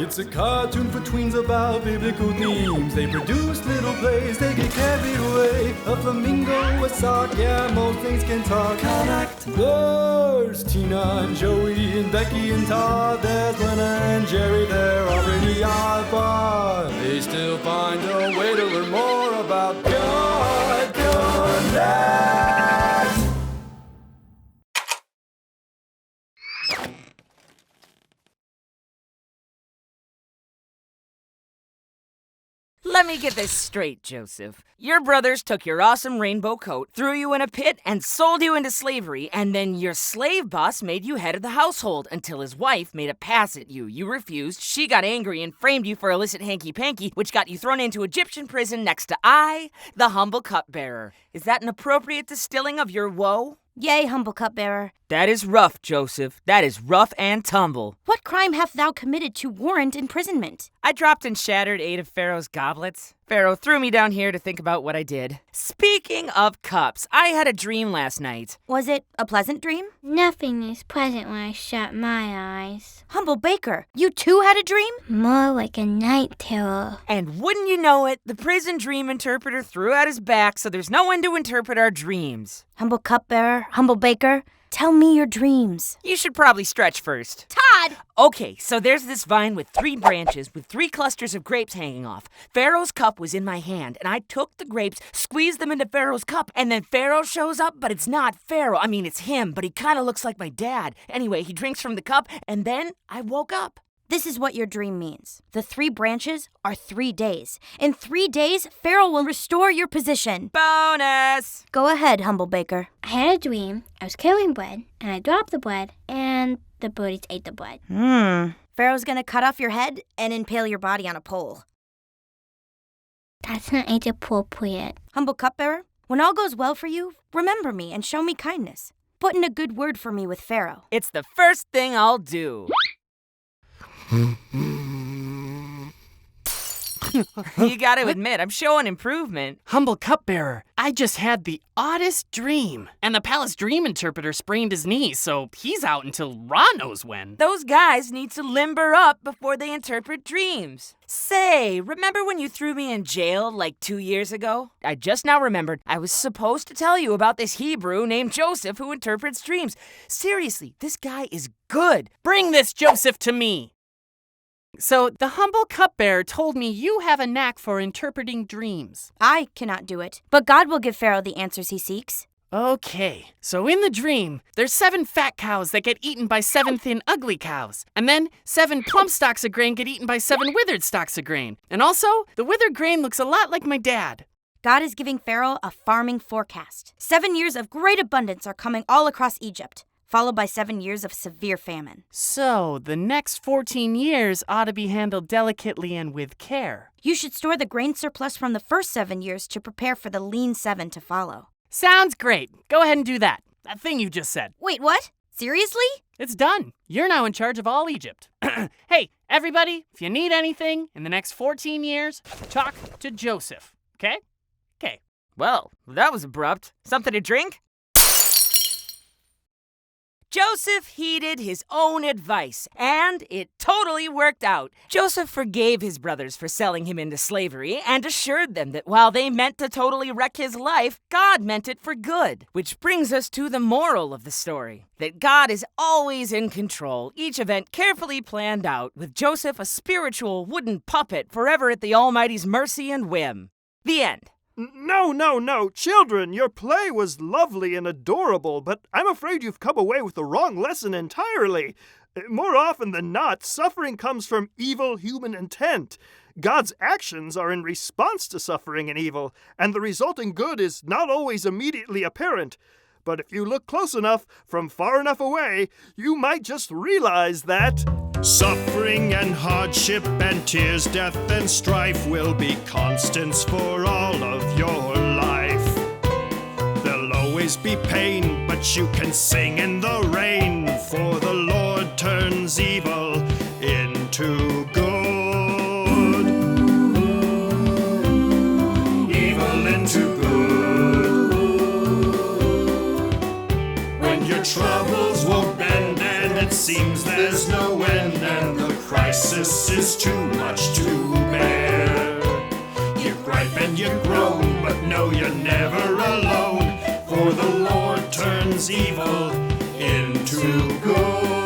It's a cartoon for tweens about biblical themes. They produce little plays, they get carried away. A flamingo, a sock, yeah, most things can talk. Correct. There's Tina and Joey and Becky and Todd. There's Lena and Jerry, they're already odd, but they still find a way to learn more about God. Connect. Let me get this straight, Joseph. Your brothers took your awesome rainbow coat, threw you in a pit, and sold you into slavery, and then your slave boss made you head of the household until his wife made a pass at you. You refused, she got angry, and framed you for illicit hanky-panky, which got you thrown into Egyptian prison next to I, the humble cupbearer. Is that an appropriate distilling of your woe? Yea, humble cupbearer. That is rough, Joseph. That is rough and tumble. What crime hath thou committed to warrant imprisonment? I dropped and shattered 8 of Pharaoh's goblets. Pharaoh threw me down here to think about what I did. Speaking of cups, I had a dream last night. Was it a pleasant dream? Nothing is pleasant when I shut my eyes. Humble baker, you too had a dream? More like a night terror. And wouldn't you know it, the prison dream interpreter threw out his back, so there's no one to interpret our dreams. Humble cupbearer, humble baker, tell me your dreams. You should probably stretch first. Todd! Okay, so there's this vine with 3 branches with 3 clusters of grapes hanging off. Pharaoh's cup was in my hand, and I took the grapes, squeezed them into Pharaoh's cup, and then Pharaoh shows up, but it's not Pharaoh. I mean, it's him, but he kind of looks like my dad. Anyway, he drinks from the cup, and then I woke up. This is what your dream means. The 3 branches are 3 days. In 3 days, Pharaoh will restore your position. Bonus! Go ahead, humble baker. I had a dream. I was carrying bread, and I dropped the bread, and the birdies ate the bread. Pharaoh's gonna cut off your head and impale your body on a pole. That's not age appropriate. Humble cupbearer, when all goes well for you, remember me and show me kindness. Put in a good word for me with Pharaoh. It's the first thing I'll do. You gotta admit, I'm showing improvement. Humble cupbearer, I just had the oddest dream. And the palace dream interpreter sprained his knee, so he's out until Ra knows when. Those guys need to limber up before they interpret dreams. Say, remember when you threw me in jail like 2 years ago? I just now remembered I was supposed to tell you about this Hebrew named Joseph who interprets dreams. Seriously, this guy is good. Bring this Joseph to me. So, the humble cupbearer told me you have a knack for interpreting dreams. I cannot do it, but God will give Pharaoh the answers he seeks. Okay, so in the dream, there's 7 fat cows that get eaten by 7 thin, ugly cows. And then 7 plump stalks of grain get eaten by 7 withered stalks of grain. And also, the withered grain looks a lot like my dad. God is giving Pharaoh a farming forecast. 7 years of great abundance are coming all across Egypt, followed by 7 years of severe famine. So, the next 14 years ought to be handled delicately and with care. You should store the grain surplus from the first 7 years to prepare for the lean 7 to follow. Sounds great. Go ahead and do that. That thing you just said. Wait, what? Seriously? It's done. You're now in charge of all Egypt. Hey, everybody, if you need anything in the next 14 years, talk to Joseph. Okay? Okay. Well, that was abrupt. Something to drink? Joseph heeded his own advice, and it totally worked out. Joseph forgave his brothers for selling him into slavery and assured them that while they meant to totally wreck his life, God meant it for good. Which brings us to the moral of the story, that God is always in control, each event carefully planned out, with Joseph a spiritual wooden puppet forever at the Almighty's mercy and whim. The end. No. Children, your play was lovely and adorable, but I'm afraid you've come away with the wrong lesson entirely. More often than not, suffering comes from evil human intent. God's actions are in response to suffering and evil, and the resulting good is not always immediately apparent. But if you look close enough, from far enough away, you might just realize that suffering and hardship and tears, death and strife will be constants for all of your life. There'll always be pain, but you can sing in the rain, for the Lord turns evil into good. Evil into good. When your troubles won't bend and it seems there's no end, and the crisis is too much to bear. You gripe and you groan, but know you're never alone, for the Lord turns evil into good.